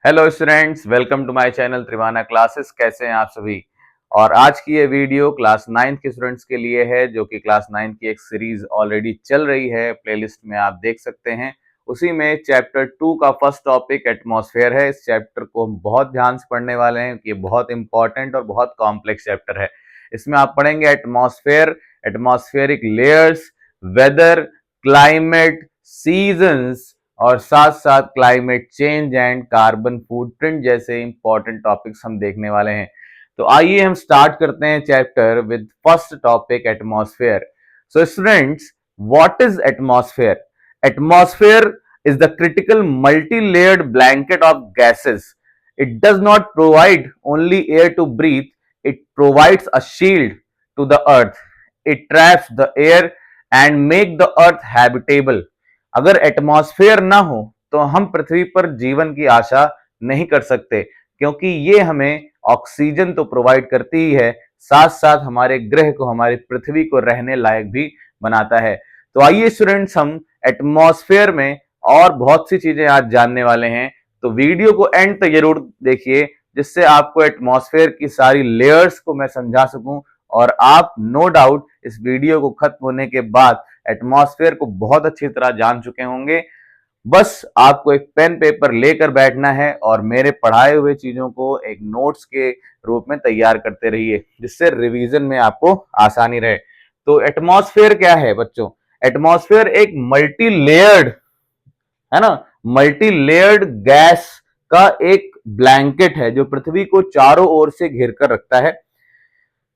Hello students, welcome to my channel Trivana classes. कैसे हैं आप सभी। और आज की ये वीडियो क्लास 9th के स्टूडेंट्स के लिए है, जो कि क्लास 9th की एक सीरीज ऑलरेडी चल रही है, प्लेलिस्ट में आप देख सकते हैं। उसी में चैप्टर 2 का फर्स्ट टॉपिक एटमॉस्फेयर है। इस चैप्टर को हम बहुत ध्यान से पढ़ने वाले हैं। ये बहुत इंपॉर्टेंट और बहुत कॉम्प्लेक्स चैप्टर है। इसमें आप पढ़ेंगे atmosphere, atmospheric layers, weather, climate, seasons और साथ साथ climate change and carbon footprint जैसे इंपॉर्टेंट टॉपिक्स हम देखने वाले हैं। तो आइए हम स्टार्ट करते हैं chapter with first topic atmosphere. So students, what is atmosphere? Atmosphere is the critical multi layered blanket of gases. It does not provide only air to breathe, it provides a shield to the earth. It traps the air and make the earth habitable. अगर atmosphere ना हो तो हम पृथ्वी पर जीवन की आशा नहीं कर सकते, क्योंकि ये हमें ऑक्सीजन तो प्रोवाइड करती ही है, साथ साथ हमारे ग्रह को, हमारी पृथ्वी को रहने लायक भी बनाता है। तो आइए स्टूडेंट्स, हम एटमॉस्फेयर में और बहुत सी चीजें आज जानने वाले हैं। तो वीडियो को एंड तक जरूर देखिए, जिससे आपको एटमॉस्फेयर की सारी लेयर्स को मैं समझा सकूं और आप नो डाउट इस वीडियो को खत्म होने के बाद एटमॉस्फेयर को बहुत अच्छी तरह जान चुके होंगे। बस आपको एक पेन पेपर लेकर बैठना है और मेरे पढ़ाए हुए चीजों को एक नोट्स के रूप में तैयार करते रहिए, जिससे रिवीजन में आपको आसानी रहे। तो एटमॉस्फेयर क्या है बच्चों? एटमॉस्फेयर एक मल्टी लेयर्ड, है ना, मल्टी लेयर्ड गैस का एक ब्लैंकेट है जो पृथ्वी को चारों ओर से घेर कर रखता है।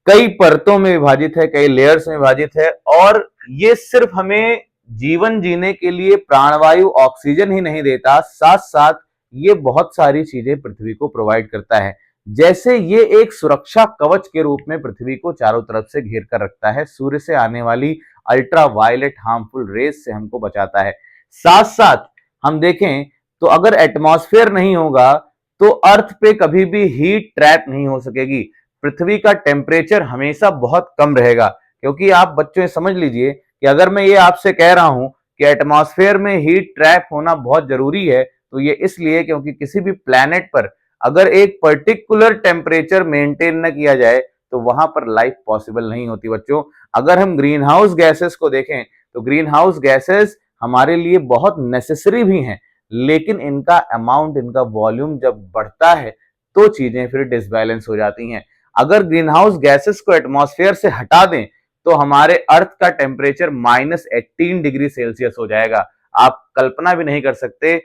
कई परतों में विभाजित है, कई लेयर्स में विभाजित है, और ये सिर्फ हमें जीवन जीने के लिए प्राणवायु ऑक्सीजन ही नहीं देता, साथ साथ ये बहुत सारी चीजें पृथ्वी को प्रोवाइड करता है। जैसे ये एक सुरक्षा कवच के रूप में पृथ्वी को चारों तरफ से घेर कर रखता है, सूर्य से आने वाली अल्ट्रा वायलेट हार्मफुल रेज से हमको बचाता है। साथ साथ हम देखें तो अगर एटमॉस्फेयर नहीं होगा तो अर्थ पे कभी भी हीट ट्रैप नहीं हो सकेगी। पृथ्वी का टेम्परेचर हमेशा बहुत कम रहेगा, क्योंकि आप बच्चों समझ लीजिए कि अगर मैं ये आपसे कह रहा हूं कि एटमॉस्फेयर में हीट ट्रैप होना बहुत जरूरी है, तो ये इसलिए क्योंकि किसी भी प्लैनेट पर अगर एक पर्टिकुलर टेम्परेचर मेंटेन न किया जाए तो वहां पर लाइफ पॉसिबल नहीं होती बच्चों। अगर हम ग्रीन हाउस गैसेस को देखें तो ग्रीन हाउस गैसेस हमारे लिए बहुत नेसेसरी भी हैं, लेकिन इनका अमाउंट, इनका वॉल्यूम जब बढ़ता है तो चीजें फिर डिसबैलेंस हो जाती हैं। अगर ग्रीन हाउस गैसेस को एटमॉस्फेयर से हटा दें तो हमारे अर्थ का टेम्परेचर -18 डिग्री सेल्सियस हो जाएगा। आप कल्पना भी नहीं कर सकते,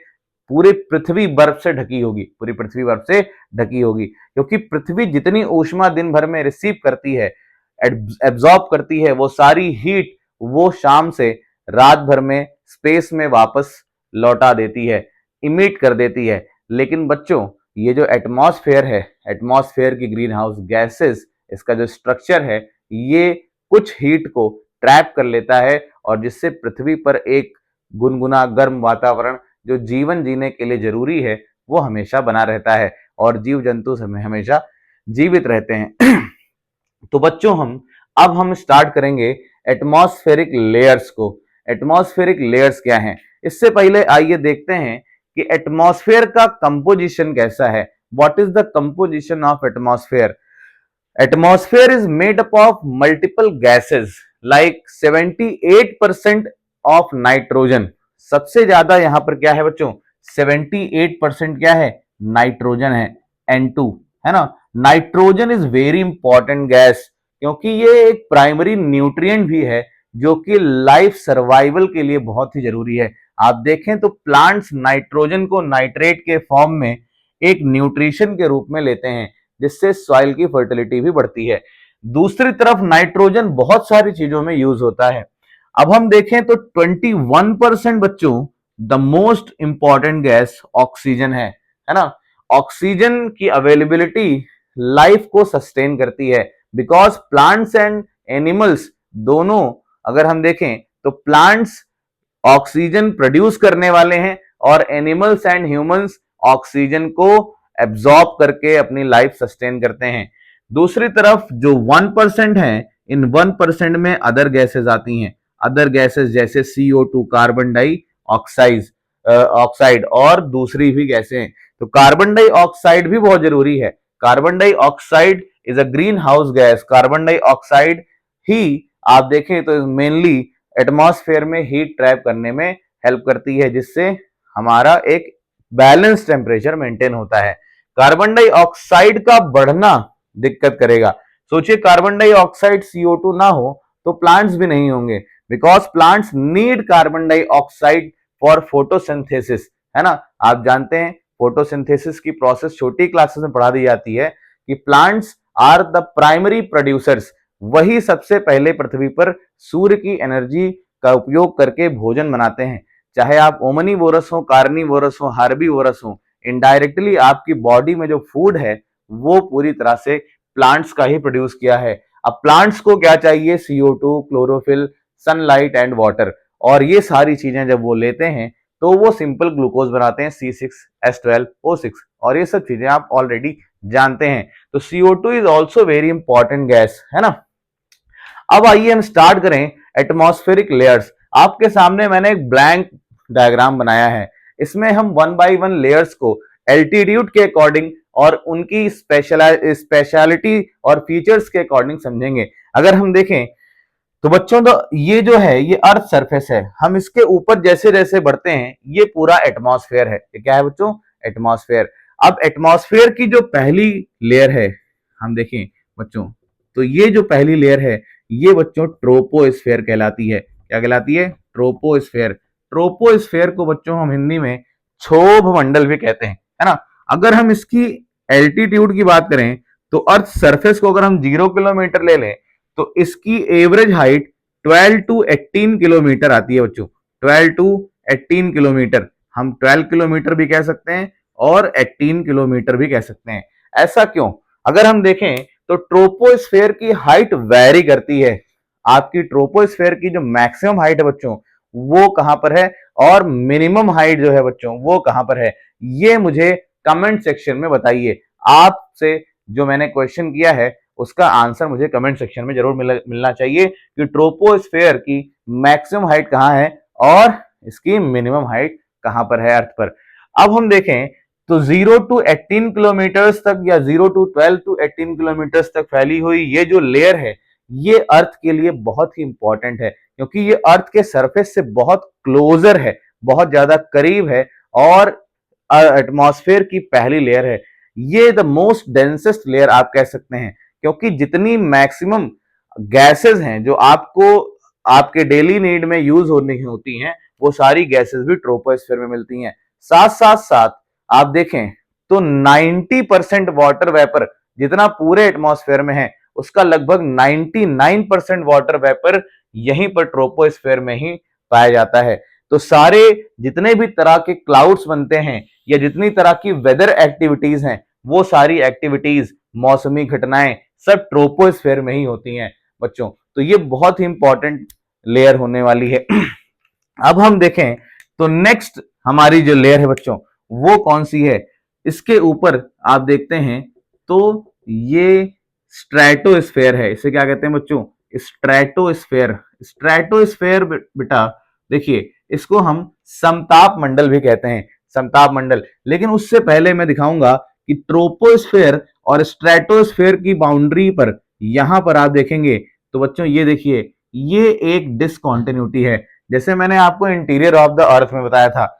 पूरी पृथ्वी बर्फ से ढकी होगी, पूरी पृथ्वी बर्फ से ढकी होगी, क्योंकि पृथ्वी जितनी ऊष्मा दिन भर में रिसीव करती है, एब्जॉर्ब करती है, वो सारी हीट वो शाम से रात भर में स्पेस में वापस लौटा देती है, इमिट कर देती है। लेकिन बच्चों, ये जो एटमॉस्फेयर है, एटमॉस्फेयर की ग्रीन हाउस गैसेस, इसका जो स्ट्रक्चर है, ये कुछ हीट को ट्रैप कर लेता है, और जिससे पृथ्वी पर एक गुनगुना गर्म वातावरण जो जीवन जीने के लिए जरूरी है वो हमेशा बना रहता है, और जीव जंतु हमेशा जीवित रहते हैं। तो बच्चों, हम स्टार्ट करेंगे एटमॉस्फेरिक लेयर्स को। एटमॉस्फेरिक लेयर्स क्या हैं? इससे पहले आइए देखते हैं कि एटमॉस्फेयर का कंपोजिशन कैसा है। What is the composition of atmosphere? Atmosphere is made up of multiple gases like 78% of nitrogen. सबसे ज्यादा यहां पर क्या है बच्चों? 78% क्या है? नाइट्रोजन है, N2, है ना। Nitrogen is very important gas, क्योंकि ये एक प्राइमरी न्यूट्रिएंट भी है जो कि लाइफ सर्वाइवल के लिए बहुत ही जरूरी है। आप देखें तो प्लांट्स नाइट्रोजन को नाइट्रेट के फॉर्म में एक न्यूट्रिशन के रूप में लेते हैं, जिससे सॉइल की फर्टिलिटी भी बढ़ती है। दूसरी तरफ नाइट्रोजन बहुत सारी चीजों में यूज होता है। अब हम देखें तो 21% बच्चों, the most important gas oxygen है ना। ऑक्सीजन की अवेलेबिलिटी लाइफ को सस्टेन करती है, बिकॉज प्लांट्स एंड एनिमल्स दोनों, अगर हम देखें तो प्लांट्स ऑक्सीजन प्रोड्यूस करने वाले हैं और एनिमल्स एंड ह्यूमंस ऑक्सीजन को एब्जॉर्ब करके अपनी लाइफ सस्टेन करते हैं। दूसरी तरफ जो 1% है, इन 1% में अदर गैसेस आती हैं। अदर गैसेस जैसे CO2, कार्बन डाई ऑक्साइड, और दूसरी भी गैसें हैं। तो कार्बन डाइऑक्साइड भी बहुत जरूरी है। Carbon dioxide is a greenhouse gas. Carbon dioxide ही आप देखें तो मेनली एटमॉस्फेयर में हीट ट्रैप करने में हेल्प करती है, जिससे हमारा एक बैलेंस टेम्परेचर मेंटेन होता है। कार्बन डाइऑक्साइड का बढ़ना दिक्कत करेगा। सोचिए कार्बन डाइऑक्साइड CO2 ना हो तो प्लांट्स भी नहीं होंगे, because plants need carbon dioxide for photosynthesis, है ना। आप जानते हैं फोटोसिंथेसिस की प्रोसेस छोटी क्लासेस में पढ़ा दी जाती है कि plants are the primary producers. वही सबसे पहले पृथ्वी पर सूर्य की एनर्जी का उपयोग करके भोजन बनाते हैं। चाहे आप ओमनीवोरस हो, कार्निवोरस हो, हार्बीवोरस हो, इनडायरेक्टली आपकी बॉडी में जो फूड है वो पूरी तरह से प्लांट्स का ही प्रोड्यूस किया है। अब प्लांट्स को क्या चाहिए? CO2, chlorophyll, sunlight and water. और ये सारी चीजें जब वो लेते हैं तो वो सिंपल ग्लूकोज बनाते हैं C6H12O6, और ये सब चीजें आप ऑलरेडी जानते हैं। तो CO2 is also very important gas, है ना। अब आइए हम स्टार्ट करें एटमॉस्फेरिक लेयर्स। आपके सामने मैंने एक ब्लैंक डायग्राम बनाया है। इसमें हम 1 बाय 1 लेयर्स को एल्टीट्यूड के अकॉर्डिंग और उनकी स्पेशलिटी और फीचर्स के अकॉर्डिंग समझेंगे। अगर हम देखें तो बच्चों, तो ये जो है ये अर्थ सरफेस है। हम इसके ऊपर जैसे जैसे बढ़ते हैं ये पूरा एटमॉस्फेयर है। ये क्या है बच्चों? एटमॉस्फेयर। अब एटमॉस्फेयर की जो पहली लेयर है, हम देखें बच्चों, तो ये जो पहली लेयर है ये बच्चों ट्रोपोस्फेयर कहलाती है। क्या कहलाती है? ट्रोपोस्फेयर। ट्रोपोस्फेयर को बच्चों हम हिंदी में क्षोभ मंडल भी कहते हैं, है ना। अगर हम इसकी एल्टीट्यूड की बात करें तो अर्थ सरफेस को अगर हम 0 किलोमीटर ले लें तो इसकी एवरेज हाइट 12 टू 18 किलोमीटर आती है बच्चों। 12 टू 18 किलोमीटर। हम 12 किलोमीटर भी कह सकते हैं और 18 किलोमीटर भी कह सकते हैं। ऐसा क्यों? अगर हम देखें तो ट्रोपोस्फेयर की हाइट वैरी करती है। आपकी ट्रोपोस्फेयर की जो मैक्सिमम हाइट है बच्चों वो कहां पर है, और मिनिमम हाइट जो है बच्चों वो कहां पर है, ये मुझे कमेंट सेक्शन में बताइए। आपसे जो मैंने क्वेश्चन किया है उसका आंसर मुझे कमेंट सेक्शन में जरूर मिलना चाहिए कि ट्रोपोस्फेयर की मैक्सिमम हाइट कहां है और इसकी मिनिमम हाइट कहां पर है अर्थ पर। अब हम देखें तो 0 टू 18 किलोमीटर्स तक या 0 टू 12 टू 18 किलोमीटर्स तक फैली हुई ये जो लेयर है ये अर्थ के लिए बहुत ही इंपॉर्टेंट है, क्योंकि ये अर्थ के सरफेस से बहुत क्लोजर है, बहुत ज्यादा करीब है, और एटमॉस्फेयर की पहली लेयर है। ये द मोस्ट डेंसेस्ट लेयर आप कह सकते हैं, क्योंकि जितनी मैक्सिमम गैसेस हैं जो आपको आपके डेली नीड में यूज होने होती हैं वो सारी गैसेस भी ट्रोपोस्फेयर में मिलती हैं। साथ साथ साथ आप देखें तो 90% वाटर वेपर जितना पूरे एटमॉस्फेयर में है उसका लगभग 99% वाटर वेपर यहीं पर ट्रोपोस्फेयर में ही पाया जाता है। तो सारे जितने भी तरह के क्लाउड्स बनते हैं या जितनी तरह की वेदर एक्टिविटीज हैं वो सारी एक्टिविटीज, मौसमी घटनाएं सब ट्रोपोस्फेयर में ही होती हैं बच्चों। तो ये बहुत ही इंपॉर्टेंट लेयर होने वाली है। अब हम देखें तो नेक्स्ट हमारी जो लेयर है बच्चों वो कौन सी है? इसके ऊपर आप देखते हैं तो ये स्ट्रेटोस्फेयर है। इसे क्या कहते हैं बच्चों? स्ट्रेटोस्फेयर। स्ट्रेटोस्फेयर बेटा देखिए इसको हम समताप मंडल भी कहते हैं, समताप मंडल। लेकिन उससे पहले मैं दिखाऊंगा कि ट्रोपोस्फेयर और स्ट्रेटोस्फेयर की बाउंड्री पर यहां पर आप देखेंगे तो बच्चों ये देखिए ये एक डिसकॉन्टिन्यूटी है। जैसे मैंने आपको इंटीरियर ऑफ द अर्थ में बताया था,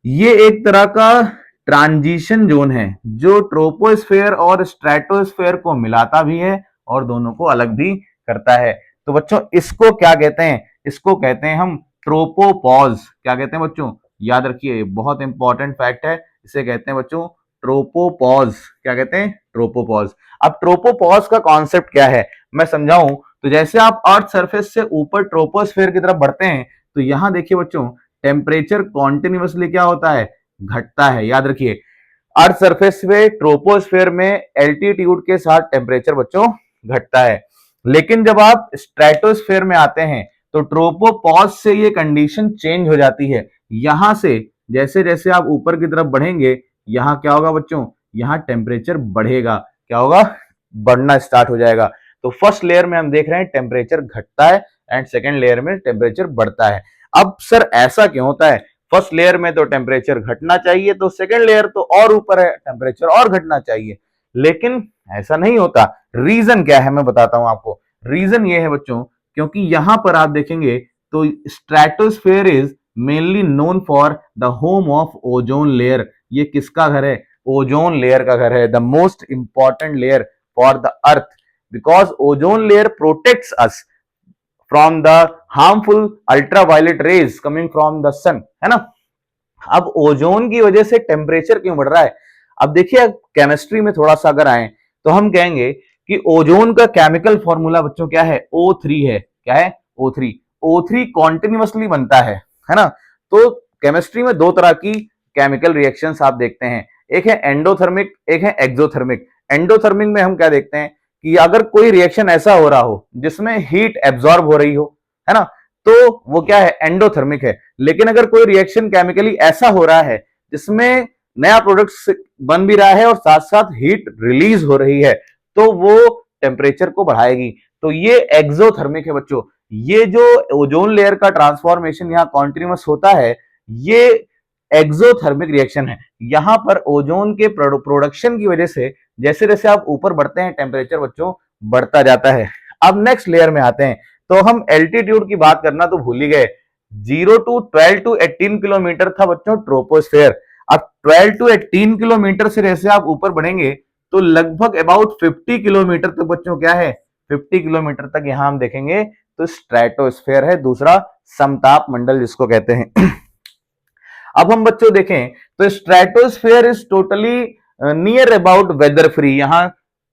ये एक तरह का ट्रांजिशन जोन है जो ट्रोपोस्फेयर और स्ट्रेटोस्फेयर को मिलाता भी है और दोनों को अलग भी करता है। तो बच्चों इसको क्या कहते हैं? इसको कहते हैं हम ट्रोपोपॉज। क्या कहते हैं बच्चों? याद रखिए बहुत इंपॉर्टेंट फैक्ट है, इसे कहते हैं बच्चों ट्रोपोपॉज। क्या कहते हैं? ट्रोपोपॉज। अब ट्रोपोपॉज का कॉन्सेप्ट क्या है मैं समझाऊं तो जैसे आप अर्थ सरफेस से ऊपर ट्रोपोस्फेयर की तरफ बढ़ते हैं तो यहां देखिए बच्चों टेम्परेचर कॉन्टिन्यूसली क्या होता है? घटता है। याद रखिए अर्थ सरफेस पे ट्रोपोस्फेयर में एल्टीट्यूड के साथ टेम्परेचर बच्चों घटता है, लेकिन जब आप स्ट्रेटोस्फेयर में आते हैं तो ट्रोपोपॉज से ये कंडीशन चेंज हो जाती है। यहां से जैसे जैसे आप ऊपर की तरफ बढ़ेंगे यहां क्या होगा बच्चों? यहां टेम्परेचर बढ़ेगा। क्या होगा? बढ़ना स्टार्ट हो जाएगा। तो फर्स्ट लेयर में हम देख रहे हैं टेम्परेचर घटता है एंड सेकेंड लेयर में टेम्परेचर बढ़ता है। अब सर ऐसा क्यों होता है? फर्स्ट लेयर में तो टेम्परेचर घटना चाहिए, तो सेकेंड लेयर तो और ऊपर है, टेम्परेचर और घटना चाहिए, लेकिन ऐसा नहीं होता। रीजन क्या है मैं बताता हूं आपको। रीजन ये है बच्चों, क्योंकि यहां पर आप देखेंगे तो stratosphere is mainly known for the home of ozone layer. ये किसका घर है? ओजोन लेयर का घर है, the most important layer for the earth, because ozone layer protects us from the harmful ultraviolet rays coming from the sun, है ना। अब ओजोन की वजह से टेम्परेचर क्यों बढ़ रहा है? अब देखिए केमिस्ट्री में थोड़ा सा अगर आए तो हम कहेंगे कि ओजोन का केमिकल फॉर्मूला बच्चों क्या है? O3 है। क्या है? O3। O3 कॉन्टिन्यूसली बनता है ना। तो केमिस्ट्री में दो तरह की केमिकल रिएक्शंस आप देखते हैं, एक है एंडोथर्मिक, एक है एक्सोथर्मिक। एंडोथर्मिक में हम क्या देखते हैं कि अगर कोई रिएक्शन ऐसा हो रहा हो जिसमें हीट एब्जॉर्ब हो रही हो, है ना, तो वो क्या है? एंडोथर्मिक है। लेकिन अगर कोई रिएक्शन केमिकली ऐसा हो रहा है जिसमें नया प्रोडक्ट बन भी रहा है और साथ साथ हीट रिलीज हो रही है, तो वो टेम्परेचर को बढ़ाएगी, तो ये एक्सोथर्मिक है बच्चों। ये जो ओजोन लेयर का ट्रांसफॉर्मेशन यहाँ कॉन्टिन्यूअस होता है, ये एक्सोथर्मिक रिएक्शन है। यहां पर ओजोन के प्रोडक्शन की वजह से जैसे जैसे आप ऊपर बढ़ते हैं टेम्परेचर बच्चों बढ़ता जाता है। अब नेक्स्ट लेयर में आते हैं, तो हम एल्टीट्यूड की बात करना तो भूल ही गए। 0 टू 12 टू 18 किलोमीटर था बच्चों ट्रोपोस्फेयर। अब 12 टू 18 किलोमीटर से जैसे आप ऊपर बढ़ेंगे तो लगभग अबाउट 50 किलोमीटर तक बच्चों क्या है? 50 किलोमीटर तक यहां हम देखेंगे तो स्ट्रेटोस्फेयर है, दूसरा समताप मंडल जिसको कहते हैं। अब हम बच्चों देखें तो stratosphere is totally near about whether free. यहाँ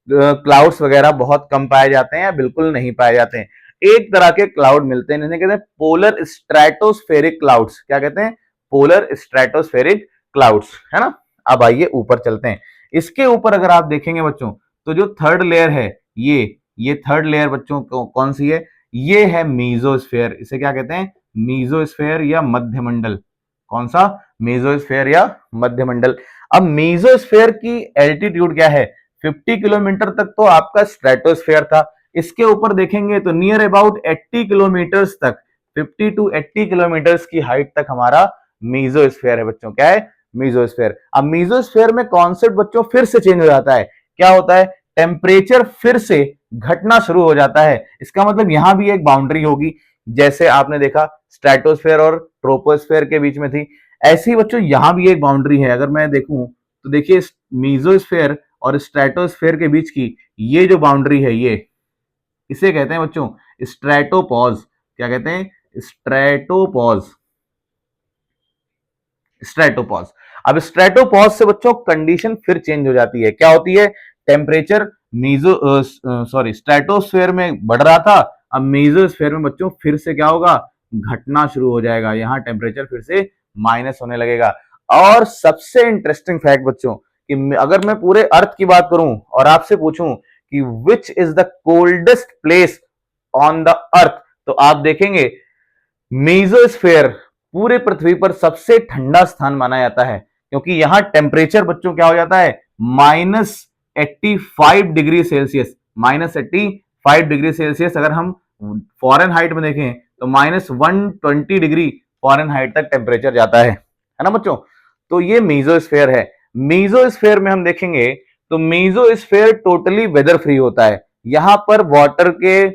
क्लाउड्स वगैरह बहुत कम पाए जाते हैं या बिल्कुल नहीं पाए जाते हैं। एक तरह के क्लाउड मिलते हैं जिन्हें कहते हैं पोलर स्ट्रेटोस्फेरिक क्लाउड्स। क्या कहते हैं? पोलर स्ट्रेटोस्फेरिक क्लाउड्स, है ना। अब आइए ऊपर चलते हैं। इसके ऊपर अगर आप देखेंगे बच्चों तो जो थर्ड लेयर है, ये थर्ड लेयर बच्चों कौन सी है? ये है मीजोस्फेयर। इसे क्या कहते हैं? मीजोस्फेयर या मध्यमंडल। कौन सा? मेसोस्फेयर या मध्यमंडल। अब मेसोस्फेयर की एल्टीट्यूड क्या है? 50 किलोमीटर तक तो आपका स्ट्रेटोस्फेयर था। इसके ऊपर देखेंगे तो नियर अबाउट 80 किलोमीटर्स तक, 50 टू 80 किलोमीटर्स की हाइट तक हमारा मेसोस्फेयर है बच्चों। क्या है? मेसोस्फेयर। अब मेसोस्फेयर में कॉन्सेप्ट बच्चों फिर से चेंज हो जाता है। क्या होता है? टेम्परेचर फिर से घटना शुरू हो जाता है। इसका मतलब यहां भी एक बाउंड्री होगी, जैसे आपने देखा स्ट्रेटोस्फेयर और ट्रोपोस्फेयर के बीच में थी, ऐसे ही बच्चों यहां भी एक बाउंड्री है। अगर मैं देखूं तो देखिए मीजोस्फेयर और स्ट्रेटोस्फेयर के बीच की ये जो बाउंड्री है, ये इसे कहते हैं बच्चों स्ट्रेटोपॉज। क्या कहते हैं? स्ट्रेटोपॉज। स्ट्रेटोपॉज। अब स्ट्रेटोपॉज से बच्चों कंडीशन फिर चेंज हो जाती है। क्या होती है? टेम्परेचर स्ट्रेटोस्फेयर में बढ़ रहा था, अब मेसोस्फेयर में बच्चों फिर से क्या होगा? घटना शुरू हो जाएगा। यहां टेम्परेचर फिर से माइनस होने लगेगा। और सबसे इंटरेस्टिंग फैक्ट बच्चों कि अगर मैं पूरे अर्थ की बात करूं और आपसे पूछूं कि which is the coldest place on the earth, तो आप देखेंगे मेसोस्फेयर पूरे पृथ्वी पर सबसे ठंडा स्थान माना जाता है, क्योंकि यहां टेम्परेचर बच्चों क्या हो जाता है? -85 डिग्री सेल्सियस। -85 डिग्री सेल्सियस अगर हम फॉरेन हाइट में देखें तो -120 डिग्री फॉरेन हाइट तक टेम्परेचर जाता है ना बच्चों। तो ये मेसोस्फेयर है। मेसोस्फेयर में हम देखेंगे तो मेसोस्फेयर टोटली वेदर फ्री होता है। यहां पर वाटर के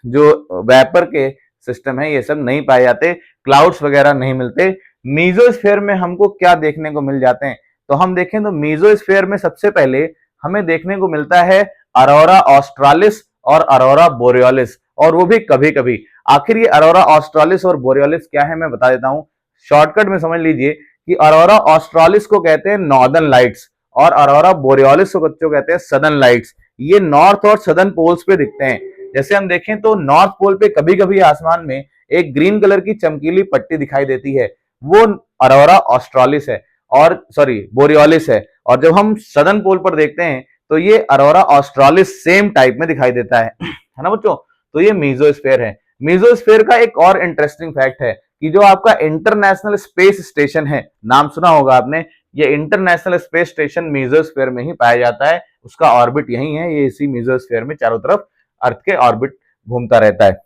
जो वेपर के सिस्टम है ये सब नहीं पाए जाते, क्लाउड्स वगैरह नहीं मिलते। मेसोस्फेयर में हमको क्या देखने को मिल जाते हैं? तो हम देखें तो मेसोस्फेयर में सबसे पहले हमें देखने को मिलता है अरोरा ऑस्ट्रालिस और अरोरा बोरियोलिस, और वो भी कभी कभी। आखिर ये अरोरा ऑस्ट्रालिस और बोरियोलिस क्या है मैं बता देता हूं, शॉर्टकट में समझ लीजिए कि अरोरा ऑस्ट्रालिस को कहते हैं नॉर्दर्न लाइट्स और अरोरा बोरियोलिस को बच्चों कहते हैं सदर्न लाइट्स। ये नॉर्थ और सदर्न पोल्स पे दिखते हैं। जैसे हम देखें तो नॉर्थ पोल पे कभी कभी आसमान में एक ग्रीन कलर की चमकीली पट्टी दिखाई देती है, वो अरोरा ऑस्ट्रालिस है, और बोरियोलिस है। और जब हम सदर्न पोल पर देखते हैं तो ये अरोरा ऑस्ट्रालिस सेम टाइप में दिखाई देता है ना बच्चों। तो ये मेसोस्फेयर है। मेसोस्फेयर का एक और इंटरेस्टिंग फैक्ट है कि जो आपका इंटरनेशनल स्पेस स्टेशन है, नाम सुना होगा आपने, ये इंटरनेशनल स्पेस स्टेशन मेसोस्फेयर में ही पाया जाता है। उसका ऑर्बिट यही है, ये इसी मेसोस्फेयर में चारों तरफ अर्थ के ऑर्बिट घूमता रहता है।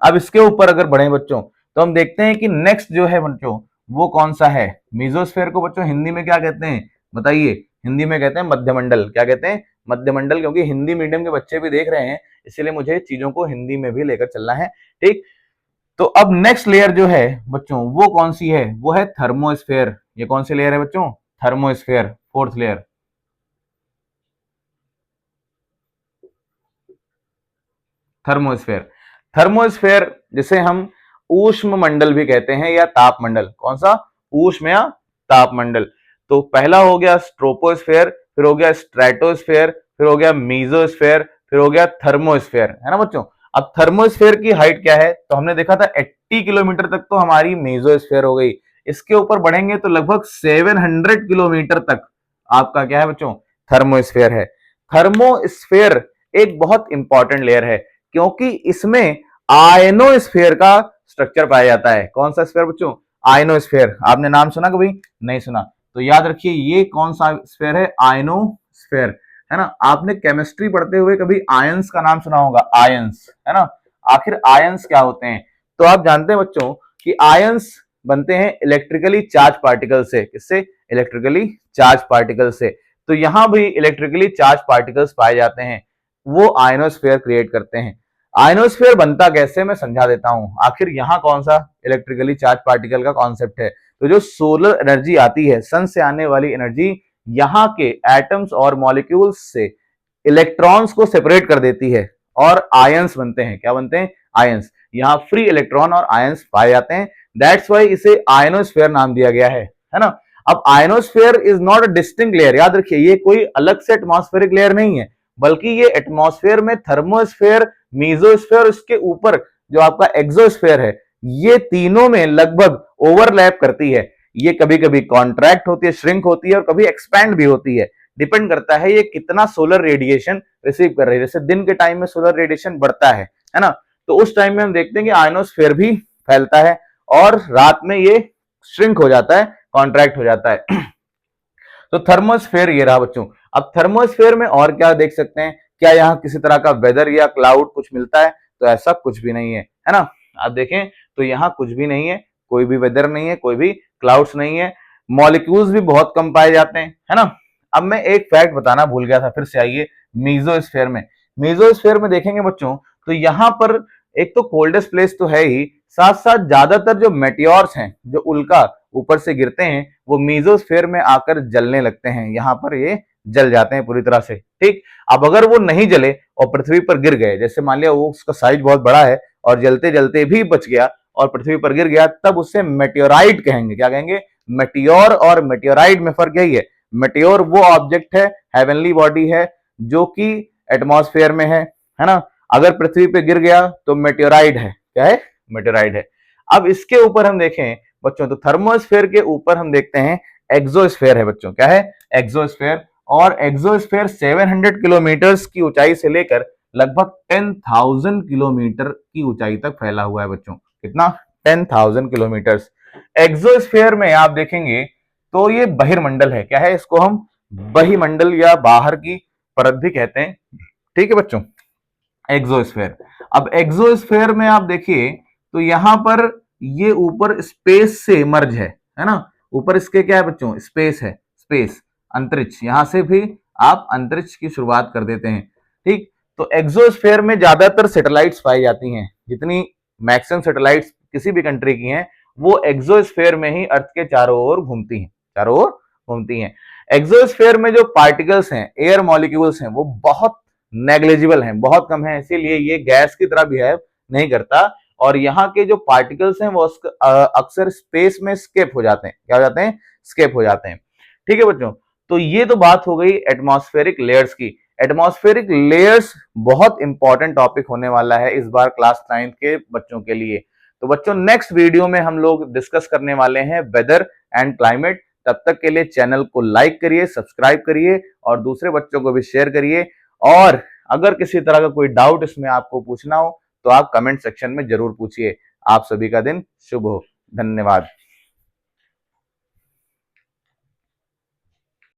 अब इसके ऊपर अगर बढ़े बच्चों तो हम देखते हैं कि नेक्स्ट जो है बच्चों वो कौन सा है? मीजोस्फेयर को बच्चों हिंदी में क्या कहते हैं बताइए? हिंदी में कहते हैं मध्यमंडल। क्या कहते हैं? मध्यमंडल। क्योंकि हिंदी मीडियम के बच्चे भी देख रहे हैं, इसलिए मुझे चीजों को हिंदी में भी लेकर चलना है। ठीक, तो अब नेक्स्ट लेयर जो है बच्चों वो कौन सी है? वो है थर्मोस्फेयर। ये कौन सी लेयर है बच्चों? Thermosphere, fourth layer. Thermosphere, thermosphere जिसे हम ऊष्म मंडल भी कहते हैं या ताप मंडल। कौन सा? ऊष्म या ताप मंडल। तो पहला हो गया स्ट्रोपोस्फेयर, फिर हो गया स्ट्रेटोस्फेयर, फिर हो गया मीजोस्फेयर, फिर हो गया थर्मोस्फेयर, है ना बच्चों। अब थर्मोस्फेयर की हाइट क्या है? तो हमने देखा था 80 किलोमीटर तक तो हमारी मेसोस्फेयर हो गई। इसके ऊपर बढ़ेंगे तो लगभग 700 किलोमीटर तक आपका क्या है बच्चों? थर्मोस्फेयर है। थर्मोस्फेयर एक बहुत इंपॉर्टेंट लेयर है, क्योंकि इसमें आयनोस्फेयर का स्ट्रक्चर पाया जाता है। कौन सा स्फेयर बच्चों? आयनोस्फेयर। आपने नाम सुना कभी? नहीं सुना, तो याद रखिए ये कौन सा स्फेयर है? आयनोस्फेयर, है ना। आपने केमिस्ट्री पढ़ते हुए कभी आयंस का नाम सुना होगा, आयंस, है ना। आखिर आयंस क्या होते हैं? तो आप जानते हैं बच्चों कि आयंस बनते हैं इलेक्ट्रिकली चार्ज पार्टिकल से। किससे? इलेक्ट्रिकली चार्ज पार्टिकल से। तो यहां भी इलेक्ट्रिकली चार्ज पार्टिकल्स पाए जाते हैं, वो आयनोस्फेयर क्रिएट करते हैं। आयनोस्फेयर बनता कैसे, मैं समझा देता हूं। आखिर यहां कौन सा इलेक्ट्रिकली चार्ज पार्टिकल का कॉन्सेप्ट है? तो जो सोलर एनर्जी आती है, सन से आने वाली एनर्जी, यहां के एटम्स और मॉलिक्यूल्स से इलेक्ट्रॉन्स को सेपरेट कर देती है और आयंस बनते हैं। क्या बनते हैं? आयंस। यहां फ्री इलेक्ट्रॉन और आयंस पाए जाते हैं, दैट्स वाई इसे आयनोस्फेयर नाम दिया गया है ना। अब ionosphere is not a distinct layer. याद रखिए ये कोई अलग से एटमॉस्फेरिक लेयर नहीं है, बल्कि ये एटमॉस्फेयर में थर्मोस्फेयर, मीजोस्फेयर, इसके ऊपर जो आपका एक्सोस्फेयर है, ये तीनों में लगभग ओवरलैप करती है। ये कभी कभी कॉन्ट्रैक्ट होती है, श्रिंक होती है, और कभी एक्सपैंड भी होती है। डिपेंड करता है ये कितना सोलर रेडिएशन रिसीव कर रही है। जैसे दिन के टाइम में सोलर रेडिएशन बढ़ता है ना, तो उस टाइम में हम देखते हैं कि आयनोस्फेयर भी फैलता है, और रात में ये श्रिंक हो जाता है, कॉन्ट्रैक्ट हो जाता है। तो थर्मोस्फेयर ये रहा बच्चों। अब थर्मोस्फेयर में और क्या देख सकते हैं? क्या यहाँ किसी तरह का वेदर या क्लाउड कुछ मिलता है? तो ऐसा कुछ भी नहीं है ना। आप देखें तो यहाँ कुछ भी नहीं है, कोई भी वेदर नहीं है, कोई भी क्लाउड्स नहीं है, मॉलिक्यूल्स भी बहुत कम पाए जाते हैं, है ना। अब मैं एक फैक्ट बताना भूल गया था, फिर से आइए मीजोस्फेयर में। मीजोस्फेयर में देखेंगे बच्चों तो यहाँ पर एक तो कोल्डेस्ट प्लेस तो है ही, साथ साथ ज्यादातर जो मेटियोर्स हैं, जो उल्का ऊपर से गिरते हैं, वो मीजोस्फेयर में आकर जलने लगते हैं। यहाँ पर ये जल जाते हैं पूरी तरह से। ठीक, अब अगर वो नहीं जले और पृथ्वी पर गिर गए, जैसे मान लिया वो उसका साइज बहुत बड़ा है और जलते जलते भी बच गया और पृथ्वी पर गिर गया, तब उसे मेटियोराइट कहेंगे। क्या कहेंगे? मेटियोर और मेटियोराइट में फर्क यही है। मेटियोर वो ऑब्जेक्ट है, हेवनली बॉडी है, जो कि एटमॉस्फेयर में है ना। अगर पृथ्वी पे गिर गया तो मेटियोराइट है। क्या है? मेटियोराइट है। अब इसके ऊपर हम देखें बच्चों तो थर्मोस्फेयर के ऊपर हम देखते हैं एक्सोस्फेयर है बच्चों। क्या है? एक्सोस्फेयर। और एक्सोस्फेयर 700 किलोमीटर की ऊंचाई से लेकर लगभग 10,000 किलोमीटर की ऊंचाई तक फैला हुआ है बच्चों। कितना? 10,000 किलोमीटर। एक्सोस्फेयर में आप देखेंगे तो ये बहिर्मंडल है। क्या है? इसको हम बहिर्मंडल या बाहर की परत भी कहते हैं। ठीक है बच्चों, एक्सोस्फेयर। अब एक्सोस्फेयर में आप देखिए तो यहां पर ये ऊपर स्पेस से मर्ज है ना। ऊपर इसके क्या है बच्चों? स्पेस है, स्पेस, अंतरिक्ष। यहां से भी आप अंतरिक्ष की शुरुआत कर देते हैं। ठीक, तो एक्सोस्फेयर में ज्यादातर सैटेलाइट्स पाई जाती हैं। जितनी मैक्सिमम सैटेलाइट्स किसी भी कंट्री की हैं, वो एक्सोस्फेयर में ही अर्थ के चारों ओर घूमती हैं, चारों ओर घूमती हैं। एक्सोस्फेयर में जो पार्टिकल्स हैं, एयर मॉलिक्यूल्स हैं, वो बहुत नेग्लिजिबल हैं, बहुत कम है, इसीलिए ये गैस की तरह बिहेव नहीं करता। और यहाँ के जो पार्टिकल्स हैं वो अक्सर स्पेस में स्केप हो जाते हैं। क्या हो जाते हैं? स्केप हो जाते हैं। ठीक है बच्चों, तो ये तो बात हो गई एटमॉस्फेरिक लेयर्स की। एटमॉस्फेरिक लेयर्स बहुत इंपॉर्टेंट टॉपिक होने वाला है इस बार क्लास 9 के बच्चों के लिए। तो बच्चों नेक्स्ट वीडियो में हम लोग डिस्कस करने वाले हैं वेदर एंड क्लाइमेट। तब तक के लिए चैनल को लाइक करिए, सब्सक्राइब करिए और दूसरे बच्चों को भी शेयर करिए। और अगर किसी तरह का कोई डाउट इसमें आपको पूछना हो तो आप कमेंट सेक्शन में जरूर पूछिए। आप सभी का दिन शुभ हो। धन्यवाद।